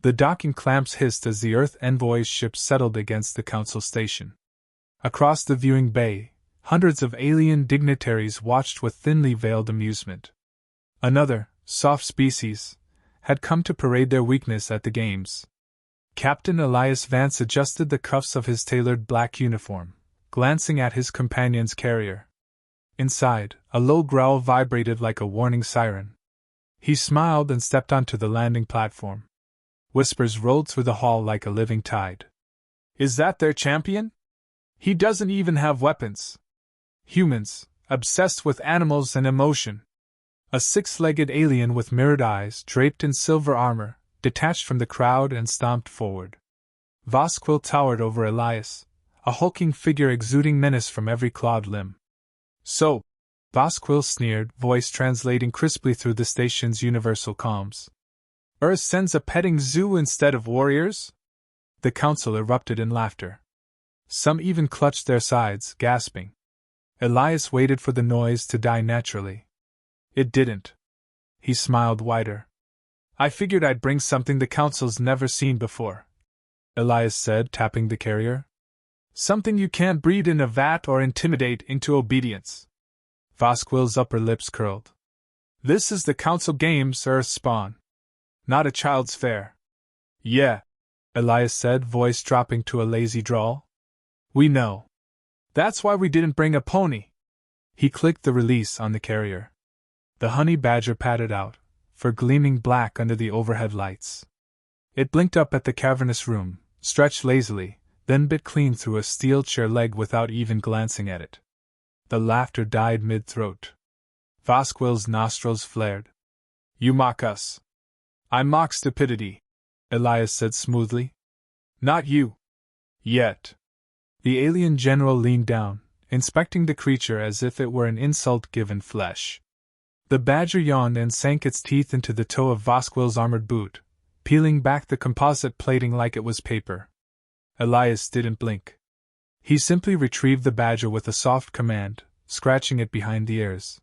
The docking clamps hissed as the Earth Envoy's ship settled against the Council station. Across the viewing bay, hundreds of alien dignitaries watched with thinly veiled amusement. Another, soft species, had come to parade their weakness at the games. Captain Elias Vance adjusted the cuffs of his tailored black uniform, glancing at his companion's carrier. Inside, a low growl vibrated like a warning siren. He smiled and stepped onto the landing platform. Whispers rolled through the hall like a living tide. Is that their champion? He doesn't even have weapons. Humans, obsessed with animals and emotion. A six-legged alien with mirrored eyes, draped in silver armor, detached from the crowd and stomped forward. Vasquil towered over Elias, a hulking figure exuding menace from every clawed limb. So, Vasquil sneered, voice translating crisply through the station's universal comms. Earth sends a petting zoo instead of warriors? The council erupted in laughter. Some even clutched their sides, gasping. Elias waited for the noise to die naturally. It didn't. He smiled wider. I figured I'd bring something the council's never seen before, Elias said, tapping the carrier. Something you can't breed in a vat or intimidate into obedience. Vasquil's upper lips curled. This is the council games, Earth spawn. Not a child's fair. Yeah, Elias said, voice dropping to a lazy drawl. We know. That's why we didn't bring a pony. He clicked the release on the carrier. The honey badger padded out, fur gleaming black under the overhead lights. It blinked up at the cavernous room, stretched lazily, then bit clean through a steel chair leg without even glancing at it. The laughter died mid-throat. Vasquil's nostrils flared. You mock us. I mock stupidity, Elias said smoothly. Not you. Yet. The alien general leaned down, inspecting the creature as if it were an insult given flesh. The badger yawned and sank its teeth into the toe of Vasquil's armored boot, peeling back the composite plating like it was paper. Elias didn't blink. He simply retrieved the badger with a soft command, scratching it behind the ears.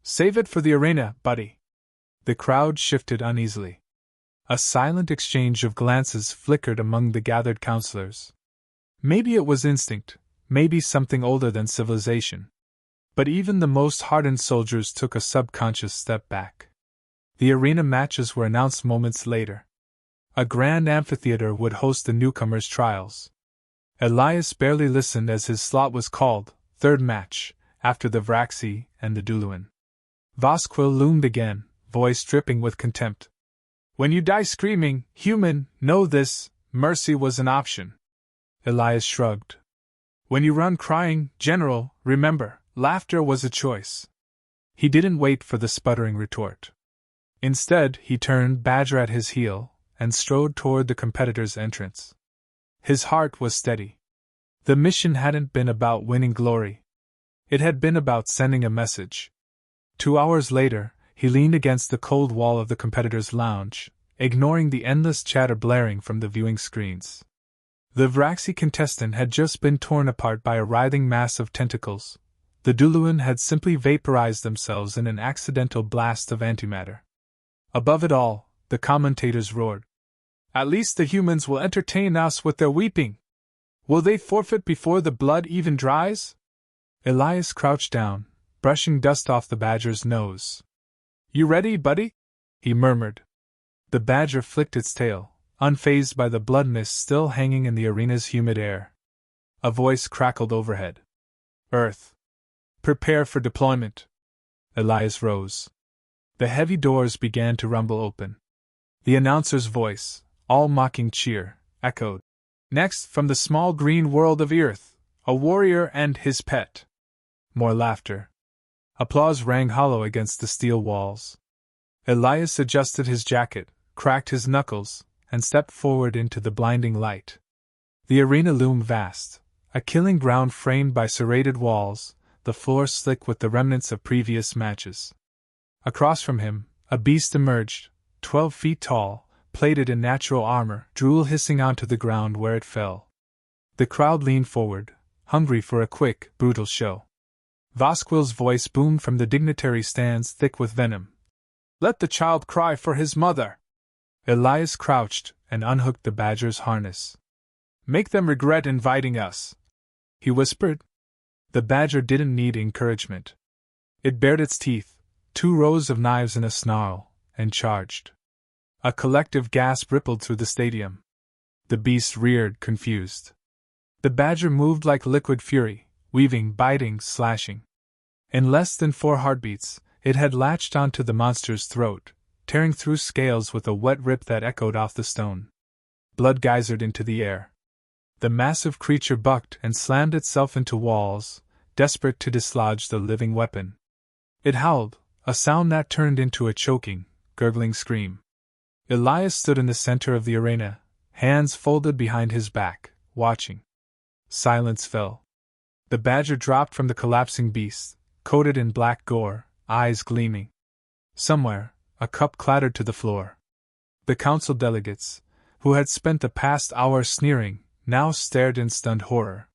Save it for the arena, buddy. The crowd shifted uneasily. A silent exchange of glances flickered among the gathered counselors. Maybe it was instinct, maybe something older than civilization. But even the most hardened soldiers took a subconscious step back. The arena matches were announced moments later. A grand amphitheater would host the newcomers' trials. Elias barely listened as his slot was called, third match, after the Vraxi and the Duluan. Vasquil loomed again, voice dripping with contempt. When you die screaming, human, know this, mercy was an option. Elias shrugged. When you run crying, general, remember, laughter was a choice. He didn't wait for the sputtering retort. Instead, he turned, badger at his heel, and strode toward the competitor's entrance. His heart was steady. The mission hadn't been about winning glory. It had been about sending a message. 2 hours later, he leaned against the cold wall of the competitor's lounge, ignoring the endless chatter blaring from the viewing screens. The Vraxi contestant had just been torn apart by a writhing mass of tentacles. The Duluan had simply vaporized themselves in an accidental blast of antimatter. Above it all, the commentators roared. At least the humans will entertain us with their weeping. Will they forfeit before the blood even dries? Elias crouched down, brushing dust off the badger's nose. You ready, buddy? He murmured. The badger flicked its tail, unfazed by the blood mist still hanging in the arena's humid air. A voice crackled overhead. Earth. Prepare for deployment. Elias rose. The heavy doors began to rumble open. The announcer's voice, all mocking cheer, echoed. Next, from the small green world of Earth, a warrior and his pet. More laughter. Applause rang hollow against the steel walls. Elias adjusted his jacket, cracked his knuckles, and stepped forward into the blinding light. The arena loomed vast, a killing ground framed by serrated walls, the floor slick with the remnants of previous matches. Across from him, a beast emerged, 12 feet tall, plated in natural armor, drool hissing onto the ground where it fell. The crowd leaned forward, hungry for a quick, brutal show. Vasquil's voice boomed from the dignitary stands thick with venom. Let the child cry for his mother! Elias crouched and unhooked the badger's harness. "Make them regret inviting us," he whispered. The badger didn't need encouragement. It bared its teeth, 2 rows of knives in a snarl, and charged. A collective gasp rippled through the stadium. The beast reared, confused. The badger moved like liquid fury, weaving, biting, slashing. In less than 4 heartbeats, it had latched onto the monster's throat, tearing through scales with a wet rip that echoed off the stone. Blood geysered into the air. The massive creature bucked and slammed itself into walls, desperate to dislodge the living weapon. It howled, a sound that turned into a choking, gurgling scream. Elias stood in the center of the arena, hands folded behind his back, watching. Silence fell. The badger dropped from the collapsing beast, coated in black gore, eyes gleaming. Somewhere, a cup clattered to the floor. The council delegates, who had spent the past hour sneering, now stared in stunned horror.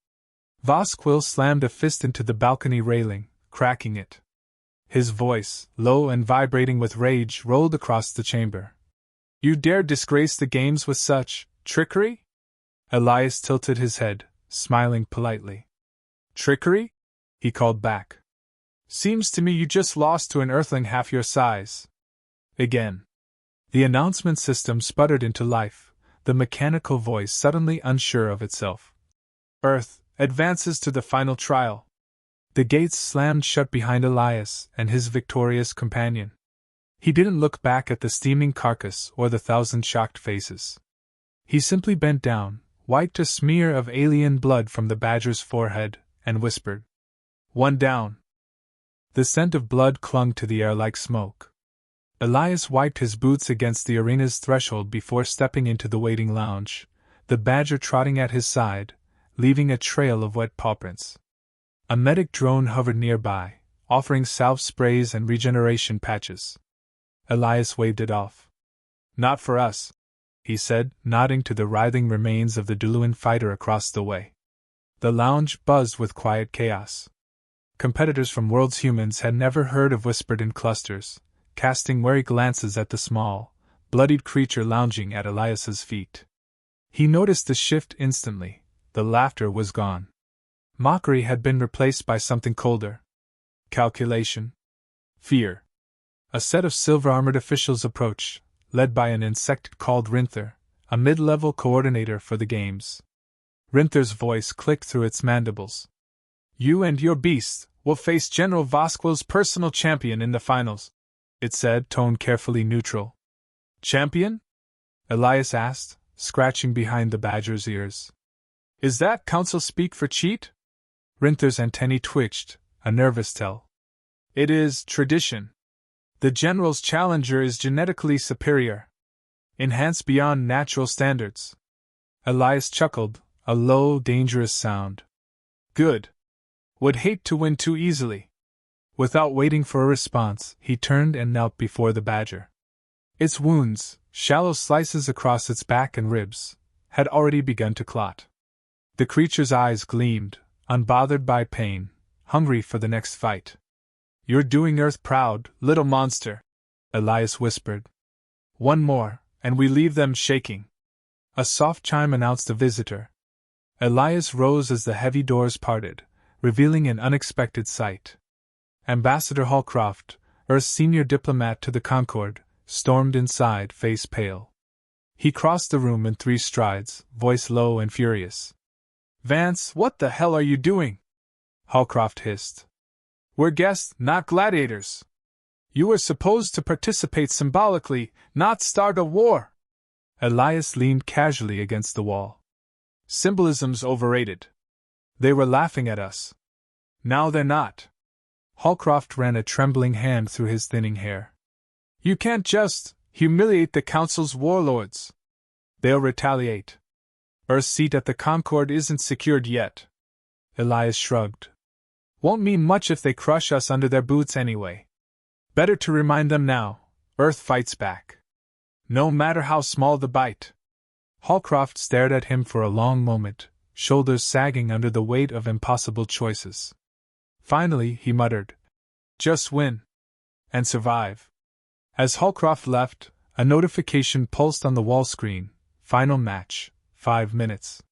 Vasquez slammed a fist into the balcony railing, cracking it. His voice, low and vibrating with rage, rolled across the chamber. "You dare disgrace the games with such trickery?" Elias tilted his head, smiling politely. "Trickery?" he called back. "Seems to me you just lost to an earthling half your size." Again. The announcement system sputtered into life, the mechanical voice suddenly unsure of itself. "Earth advances to the final trial." The gates slammed shut behind Elias and his victorious companion. He didn't look back at the steaming carcass or the 1,000 shocked faces. He simply bent down, wiped a smear of alien blood from the badger's forehead, and whispered, "One down." The scent of blood clung to the air like smoke. Elias wiped his boots against the arena's threshold before stepping into the waiting lounge, the badger trotting at his side, leaving a trail of wet pawprints. A medic drone hovered nearby, offering salve sprays and regeneration patches. Elias waved it off. "Not for us," he said, nodding to the writhing remains of the Duluan fighter across the way. The lounge buzzed with quiet chaos. Competitors from World's Humans had never heard of Whispered in clusters, casting wary glances at the small, bloodied creature lounging at Elias's feet. He noticed the shift instantly. The laughter was gone. Mockery had been replaced by something colder. Calculation. Fear. A set of silver-armored officials approached, led by an insect called Rinther, a mid-level coordinator for the games. Rinther's voice clicked through its mandibles. "You and your beast will face General Vasquez's personal champion in the finals," it said, tone carefully neutral. "Champion?" Elias asked, scratching behind the badger's ears. "Is that council speak for cheat?" Rinther's antennae twitched, a nervous tell. "It is tradition. The general's challenger is genetically superior. Enhanced beyond natural standards." Elias chuckled, a low, dangerous sound. "Good. Would hate to win too easily." Without waiting for a response, he turned and knelt before the badger. Its wounds, shallow slices across its back and ribs, had already begun to clot. The creature's eyes gleamed, unbothered by pain, hungry for the next fight. "You're doing Earth proud, little monster," Elias whispered. "One more, and we leave them shaking." A soft chime announced a visitor. Elias rose as the heavy doors parted, revealing an unexpected sight. Ambassador Holcroft, Earth's senior diplomat to the Concord, stormed inside, face pale. He crossed the room in 3 strides, voice low and furious. "Vance, what the hell are you doing?" Holcroft hissed. "We're guests, not gladiators. You were supposed to participate symbolically, not start a war." Elias leaned casually against the wall. "Symbolism's overrated. They were laughing at us. Now they're not." Holcroft ran a trembling hand through his thinning hair. "You can't just humiliate the Council's warlords. They'll retaliate. Earth's seat at the Concord isn't secured yet." Elias shrugged. "Won't mean much if they crush us under their boots anyway. Better to remind them now, Earth fights back. No matter how small the bite." Holcroft stared at him for a long moment, shoulders sagging under the weight of impossible choices. Finally, he muttered, "Just win. And survive." As Holcroft left, A notification pulsed on the wall screen. Final match, 5 minutes.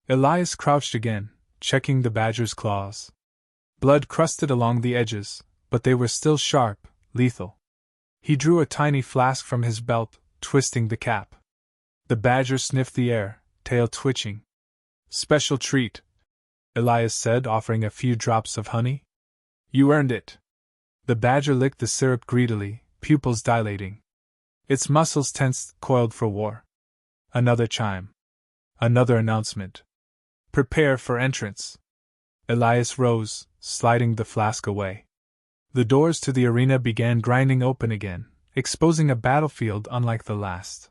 Elias crouched again, checking the badger's claws. Blood crusted along the edges, but they were still sharp, lethal. He drew a tiny flask from his belt, twisting the cap. The badger sniffed the air, tail twitching. Special treat, Elias said, offering a few drops of honey. You earned it. The badger licked the syrup greedily, pupils dilating. Its muscles tensed, coiled for war. Another chime. Another announcement. Prepare for entrance. Elias rose, sliding the flask away. The doors to the arena began grinding open again, exposing a battlefield unlike the last.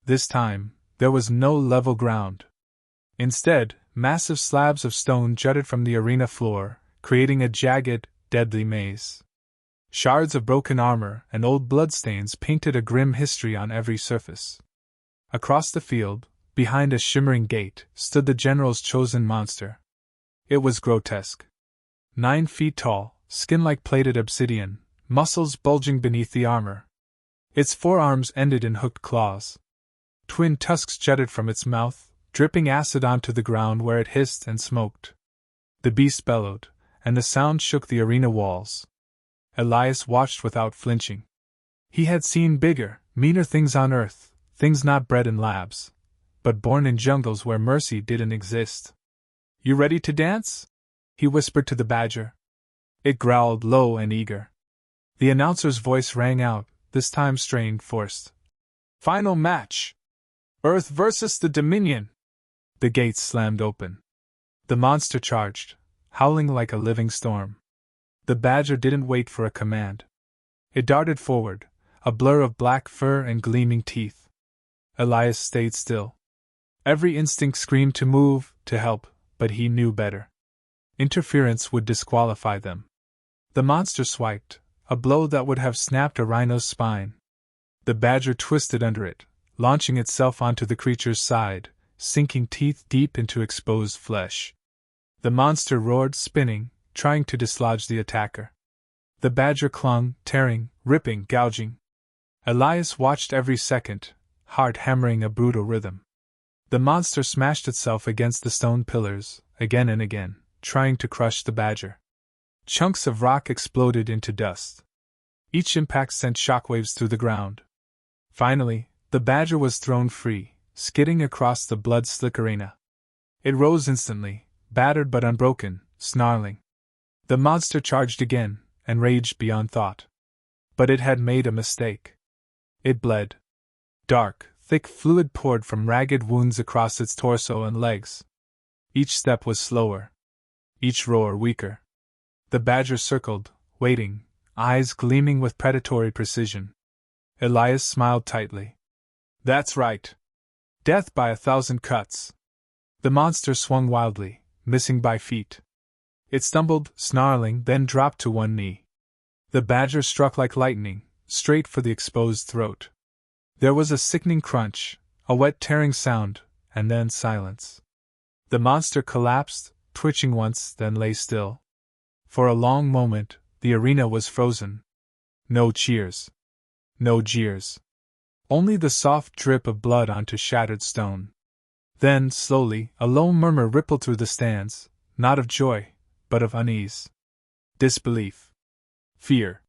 This time, there was no level ground. Instead, massive slabs of stone jutted from the arena floor, creating a jagged, deadly maze. Shards of broken armor and old bloodstains painted a grim history on every surface. Across the field, behind a shimmering gate, stood the general's chosen monster. It was grotesque. 9 feet tall, skin like plated obsidian, muscles bulging beneath the armor. Its forearms ended in hooked claws. Twin tusks jutted from its mouth, dripping acid onto the ground where it hissed and smoked. The beast bellowed, and the sound shook the arena walls. Elias watched without flinching. He had seen bigger, meaner things on Earth, things not bred in labs, but born in jungles where mercy didn't exist. You ready to dance? He whispered to the badger. It growled, low and eager. The announcer's voice rang out, this time strained, forced. Final match! Earth versus the Dominion! The gates slammed open. The monster charged, howling like a living storm. The badger didn't wait for a command. It darted forward, a blur of black fur and gleaming teeth. Elias stayed still. Every instinct screamed to move, to help, but he knew better. Interference would disqualify them. The monster swiped, a blow that would have snapped a rhino's spine. The badger twisted under it, launching itself onto the creature's side, sinking teeth deep into exposed flesh. The monster roared, spinning, trying to dislodge the attacker. The badger clung, tearing, ripping, gouging. Elias watched every second, heart hammering a brutal rhythm. The monster smashed itself against the stone pillars, again and again, trying to crush the badger. Chunks of rock exploded into dust. Each impact sent shockwaves through the ground. Finally, the badger was thrown free, skidding across the blood-slick arena. It rose instantly, battered but unbroken, snarling. The monster charged again, and raged beyond thought. But it had made a mistake. It bled. Dark, thick fluid poured from ragged wounds across its torso and legs. Each step was slower. Each roar weaker. The badger circled, waiting, eyes gleaming with predatory precision. Elias smiled tightly. That's right. Death by 1,000 cuts. The monster swung wildly, missing by feet. It stumbled, snarling, then dropped to one knee. The badger struck like lightning, straight for the exposed throat. There was a sickening crunch, a wet tearing sound, and then silence. The monster collapsed, twitching once, then lay still. For a long moment, the arena was frozen. No cheers. No jeers. Only the soft drip of blood onto shattered stone. Then, slowly, a low murmur rippled through the stands, not of joy, but of unease. Disbelief. Fear.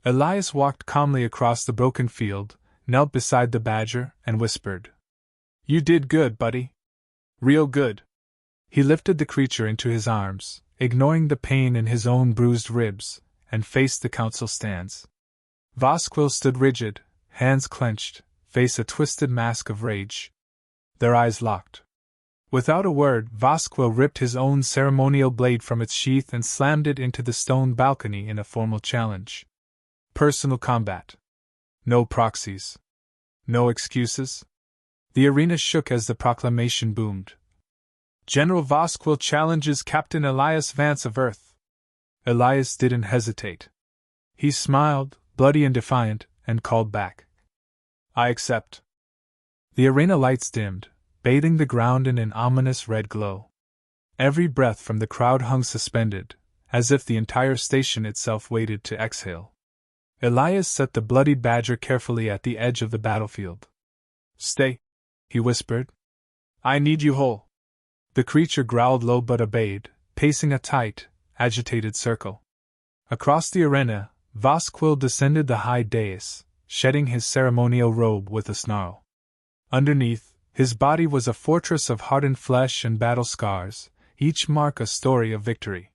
Elias walked calmly across the broken field, knelt beside the badger, and whispered. You did good, buddy. Real good. He lifted the creature into his arms, ignoring the pain in his own bruised ribs, and faced the council stands. Vasquil stood rigid, hands clenched, face a twisted mask of rage. Their eyes locked. Without a word, Vasquil ripped his own ceremonial blade from its sheath and slammed it into the stone balcony in a formal challenge. Personal combat. No proxies. No excuses. The arena shook as the proclamation boomed. General Vasquil challenges Captain Elias Vance of Earth. Elias didn't hesitate. He smiled, bloody and defiant, and called back. I accept. The arena lights dimmed, bathing the ground in an ominous red glow. Every breath from the crowd hung suspended, as if the entire station itself waited to exhale. Elias set the bloody badger carefully at the edge of the battlefield. Stay, he whispered. I need you whole. The creature growled low but obeyed, pacing a tight, agitated circle. Across the arena, Vasquil descended the high dais, shedding his ceremonial robe with a snarl. Underneath, his body was a fortress of hardened flesh and battle scars, each mark a story of victory.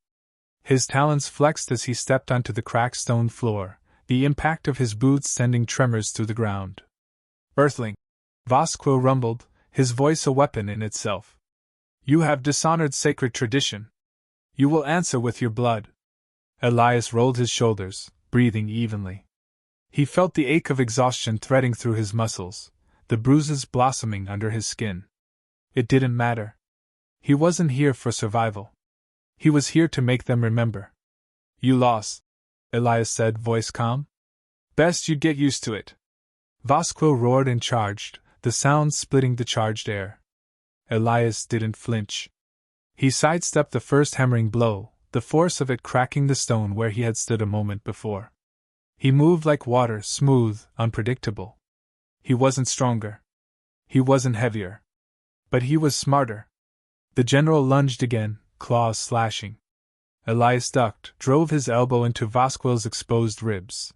His talons flexed as he stepped onto the cracked stone floor, the impact of his boots sending tremors through the ground. Earthling, Vasquil rumbled, his voice a weapon in itself. You have dishonored sacred tradition. You will answer with your blood. Elias rolled his shoulders, breathing evenly. He felt the ache of exhaustion threading through his muscles, the bruises blossoming under his skin. It didn't matter. He wasn't here for survival. He was here to make them remember. You lost, Elias said, voice calm. Best you get used to it. Vasquil roared and charged, the sound splitting the charged air. Elias didn't flinch. He sidestepped the first hammering blow, the force of it cracking the stone where he had stood a moment before. He moved like water, smooth, unpredictable. He wasn't stronger. He wasn't heavier. But he was smarter. The general lunged again, claws slashing. Elias ducked, drove his elbow into Vasquil's exposed ribs.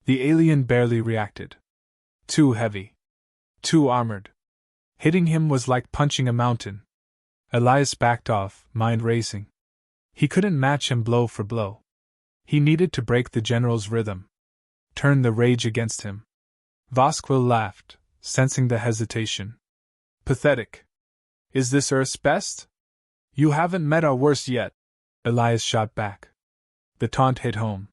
The alien barely reacted. Too heavy. Too armored. Hitting him was like punching a mountain. Elias backed off, mind racing. He couldn't match him blow for blow. He needed to break the general's rhythm. Turn the rage against him. Vasquil laughed, sensing the hesitation. Pathetic. Is this Earth's best? You haven't met our worst yet, Elias shot back. The taunt hit home.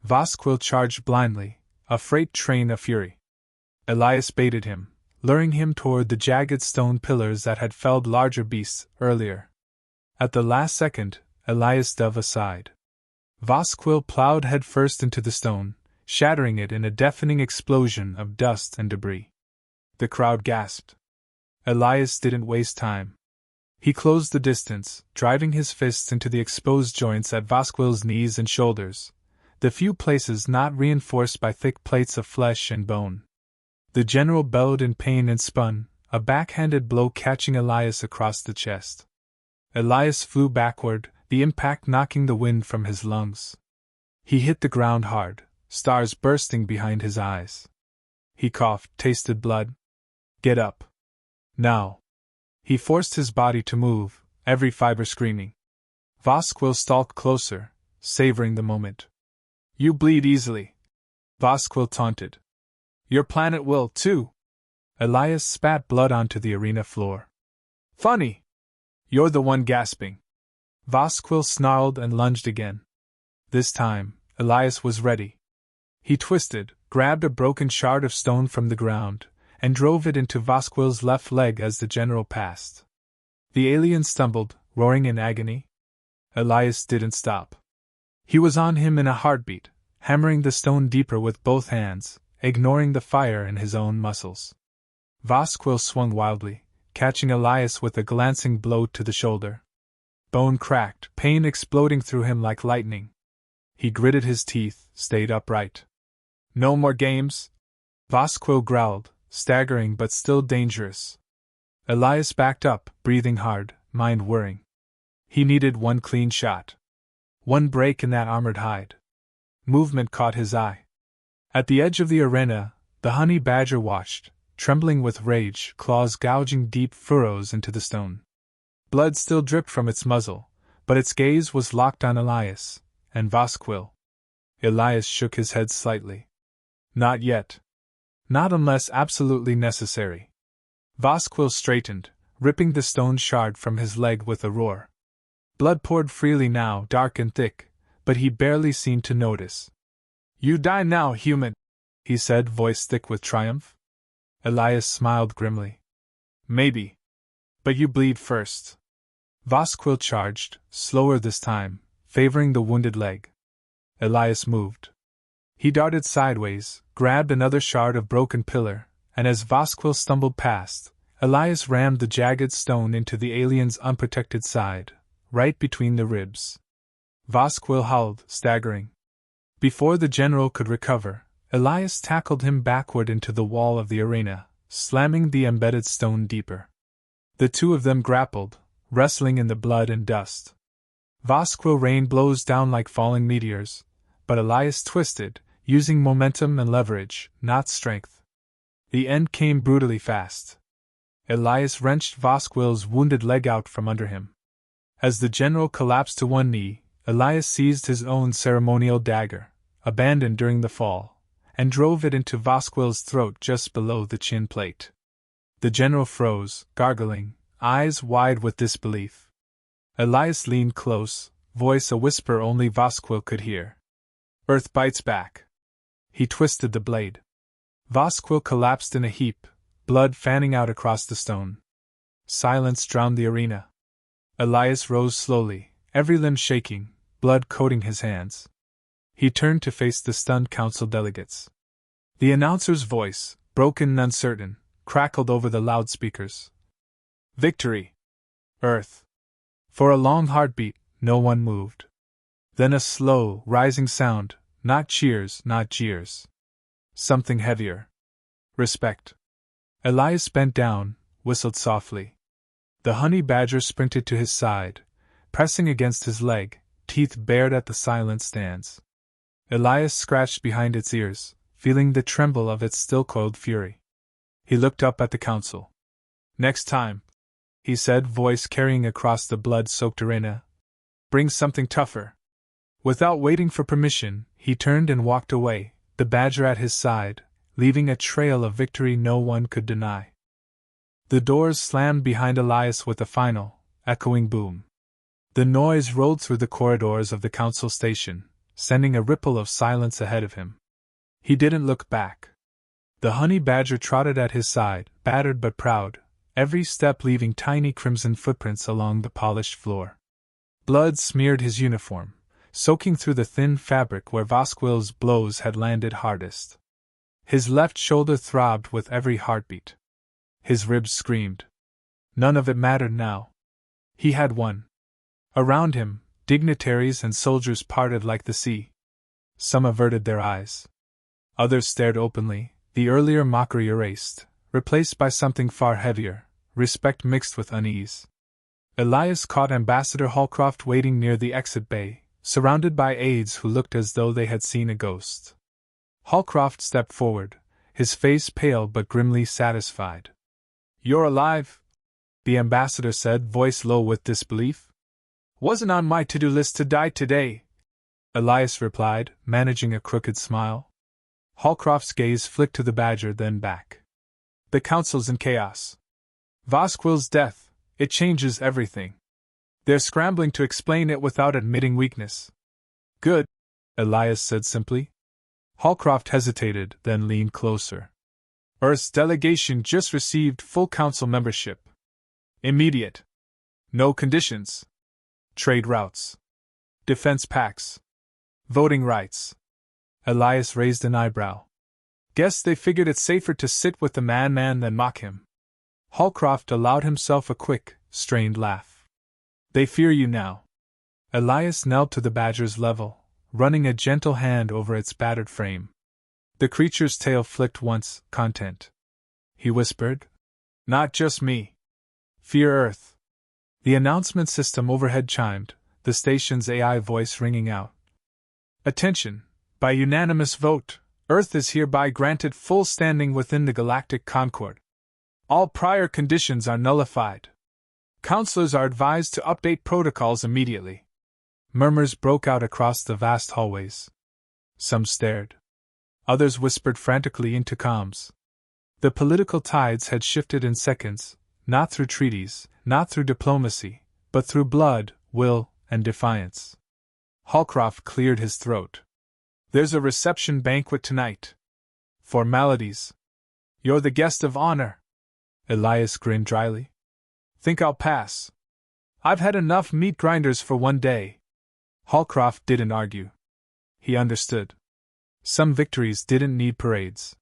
Vasquil charged blindly, a freight train of fury. Elias baited him, luring him toward the jagged stone pillars that had felled larger beasts earlier. At the last second, Elias dove aside. Vasquil plowed headfirst into the stone, shattering it in a deafening explosion of dust and debris. The crowd gasped. Elias didn't waste time. He closed the distance, driving his fists into the exposed joints at Vasquil's knees and shoulders, the few places not reinforced by thick plates of flesh and bone. The general bellowed in pain and spun, a backhanded blow catching Elias across the chest. Elias flew backward, the impact knocking the wind from his lungs. He hit the ground hard, stars bursting behind his eyes. He coughed, tasted blood. Get up. Now. He forced his body to move, every fiber screaming. Vasquil stalked closer, savoring the moment. You bleed easily, Vasquil taunted. Your planet will, too. Elias spat blood onto the arena floor. Funny. You're the one gasping. Vasquil snarled and lunged again. This time, Elias was ready. He twisted, grabbed a broken shard of stone from the ground, and drove it into Vasquil's left leg as the general passed. The alien stumbled, roaring in agony. Elias didn't stop. He was on him in a heartbeat, hammering the stone deeper with both hands, ignoring the fire in his own muscles. Vasquil swung wildly, catching Elias with a glancing blow to the shoulder. Bone cracked, pain exploding through him like lightning. He gritted his teeth, stayed upright. No more games? Vasquil growled, staggering but still dangerous. Elias backed up, breathing hard, mind whirring. He needed one clean shot. One break in that armored hide. Movement caught his eye. At the edge of the arena, the honey badger watched, trembling with rage, claws gouging deep furrows into the stone. Blood still dripped from its muzzle, but its gaze was locked on Elias, and Vasquil. Elias shook his head slightly. Not yet. Not unless absolutely necessary. Vasquil straightened, ripping the stone shard from his leg with a roar. Blood poured freely now, dark and thick, but he barely seemed to notice. You die now, human, he said, voice thick with triumph. Elias smiled grimly. Maybe. But you bleed first. Vasquil charged, slower this time, favoring the wounded leg. Elias moved. He darted sideways, grabbed another shard of broken pillar, and as Vasquil stumbled past, Elias rammed the jagged stone into the alien's unprotected side, right between the ribs. Vasquil howled, staggering. Before the general could recover, Elias tackled him backward into the wall of the arena, slamming the embedded stone deeper. The two of them grappled, wrestling in the blood and dust. Vasquil rained blows down like falling meteors, but Elias twisted, using momentum and leverage, not strength. The end came brutally fast. Elias wrenched Vasquil's wounded leg out from under him. As the general collapsed to one knee, Elias seized his own ceremonial dagger, abandoned during the fall, and drove it into Vasquil's throat just below the chin plate. The general froze, gargling, eyes wide with disbelief. Elias leaned close, voice a whisper only Vasquil could hear. Earth bites back. He twisted the blade. Vasquil collapsed in a heap, blood fanning out across the stone. Silence drowned the arena. Elias rose slowly, every limb shaking, blood coating his hands. He turned to face the stunned council delegates. The announcer's voice, broken and uncertain, crackled over the loudspeakers. Victory! Earth! For a long heartbeat, no one moved. Then a slow, rising sound, not cheers, not jeers. Something heavier. Respect. Elias bent down, whistled softly. The honey badger sprinted to his side, pressing against his leg, teeth bared at the silent stance. Elias scratched behind its ears, feeling the tremble of its still-coiled fury. He looked up at the council. Next time, he said, voice carrying across the blood-soaked arena, bring something tougher. Without waiting for permission, he turned and walked away, the badger at his side, leaving a trail of victory no one could deny. The doors slammed behind Elias with a final, echoing boom. The noise rolled through the corridors of the council station, sending a ripple of silence ahead of him. He didn't look back. The honey badger trotted at his side, battered but proud, every step leaving tiny crimson footprints along the polished floor. Blood smeared his uniform, soaking through the thin fabric where Vasquil's blows had landed hardest. His left shoulder throbbed with every heartbeat. His ribs screamed. None of it mattered now. He had won. Around him, dignitaries and soldiers parted like the sea. Some averted their eyes. Others stared openly, the earlier mockery erased, replaced by something far heavier, respect mixed with unease. Elias caught Ambassador Holcroft waiting near the exit bay, surrounded by aides who looked as though they had seen a ghost. Holcroft stepped forward, his face pale but grimly satisfied. You're alive? The ambassador said, voice low with disbelief. Wasn't on my to-do list to die today, Elias replied, managing a crooked smile. Holcroft's gaze flicked to the badger, then back. The council's in chaos. Vasquil's death, it changes everything. They're scrambling to explain it without admitting weakness. Good, Elias said simply. Holcroft hesitated, then leaned closer. Earth's delegation just received full council membership. Immediate. No conditions. Trade routes. Defense pacts. Voting rights. Elias raised an eyebrow. Guess they figured it safer to sit with the man than mock him. Holcroft allowed himself a quick, strained laugh. They fear you now. Elias knelt to the badger's level, running a gentle hand over its battered frame. The creature's tail flicked once, content. He whispered, Not just me. Fear Earth. The announcement system overhead chimed, the station's AI voice ringing out. Attention! By unanimous vote, Earth is hereby granted full standing within the Galactic Concord. All prior conditions are nullified. Counselors are advised to update protocols immediately. Murmurs broke out across the vast hallways. Some stared. Others whispered frantically into comms. The political tides had shifted in seconds, not through treaties, not through diplomacy, but through blood, will, and defiance. Holcroft cleared his throat. There's a reception banquet tonight. Formalities. You're the guest of honor. Elias grinned dryly. Think I'll pass. I've had enough meat grinders for one day. Holcroft didn't argue. He understood. Some victories didn't need parades.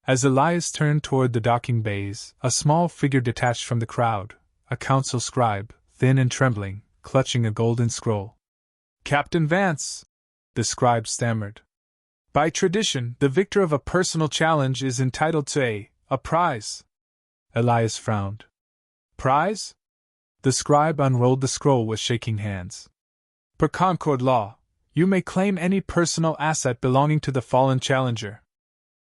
As Elias turned toward the docking bays, a small figure detached from the crowd, a council scribe, thin and trembling, clutching a golden scroll. Captain Vance! The scribe stammered. By tradition, the victor of a personal challenge is entitled to a prize. Elias frowned. Prize? The scribe unrolled the scroll with shaking hands. Per Concord law, you may claim any personal asset belonging to the fallen challenger.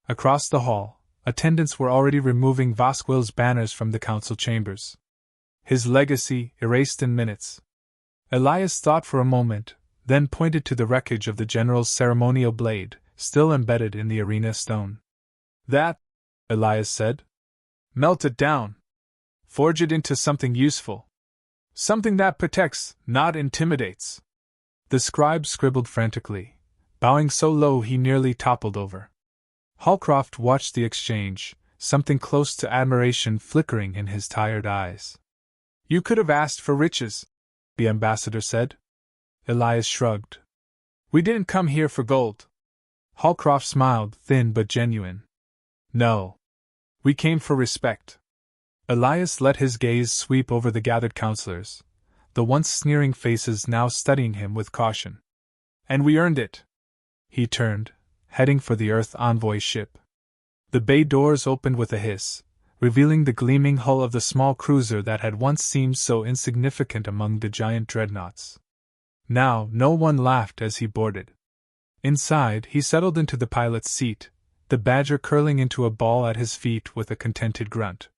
Across the hall, attendants were already removing Vasquil's banners from the council chambers. His legacy erased in minutes. Elias thought for a moment, then pointed to the wreckage of the general's ceremonial blade, still embedded in the arena stone. That, Elias said. Melt it down. Forge it into something useful. Something that protects, not intimidates. The scribe scribbled frantically, bowing so low he nearly toppled over. Holcroft watched the exchange, something close to admiration flickering in his tired eyes. You could have asked for riches, the ambassador said. Elias shrugged. We didn't come here for gold. Holcroft smiled, thin but genuine. No. We came for respect. Elias let his gaze sweep over the gathered counselors, the once sneering faces now studying him with caution. And we earned it. He turned, heading for the Earth Envoy ship. The bay doors opened with a hiss, revealing the gleaming hull of the small cruiser that had once seemed so insignificant among the giant dreadnoughts. Now, no one laughed as he boarded. Inside, he settled into the pilot's seat, the Badger curling into a ball at his feet with a contented grunt.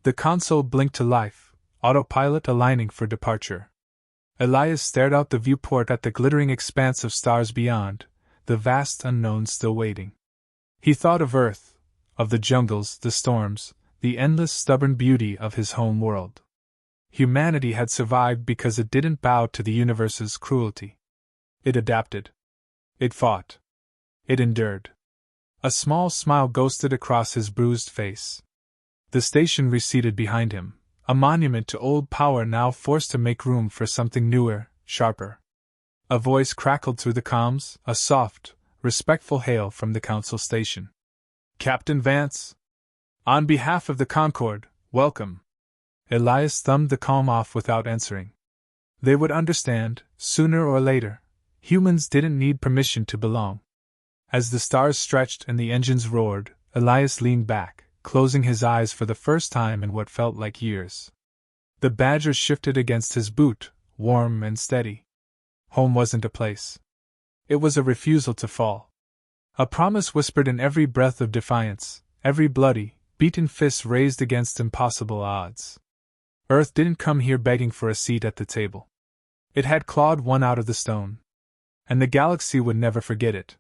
The console blinked to life, autopilot aligning for departure. Elias stared out the viewport at the glittering expanse of stars beyond, the vast unknown still waiting. He thought of Earth, of the jungles, the storms, the endless stubborn beauty of his home world. Humanity had survived because it didn't bow to the universe's cruelty. It adapted. It fought. It endured. A small smile ghosted across his bruised face. The station receded behind him, a monument to old power now forced to make room for something newer, sharper. A voice crackled through the comms, a soft, respectful hail from the council station. Captain Vance? On behalf of the Concord, welcome. Elias thumbed the comm off without answering. They would understand, sooner or later. Humans didn't need permission to belong. As the stars stretched and the engines roared, Elias leaned back, closing his eyes for the first time in what felt like years. The Badger shifted against his boot, warm and steady. Home wasn't a place. It was a refusal to fall. A promise whispered in every breath of defiance, every bloody, beaten fist raised against impossible odds. Earth didn't come here begging for a seat at the table. It had clawed one out of the stone. And the galaxy would never forget it.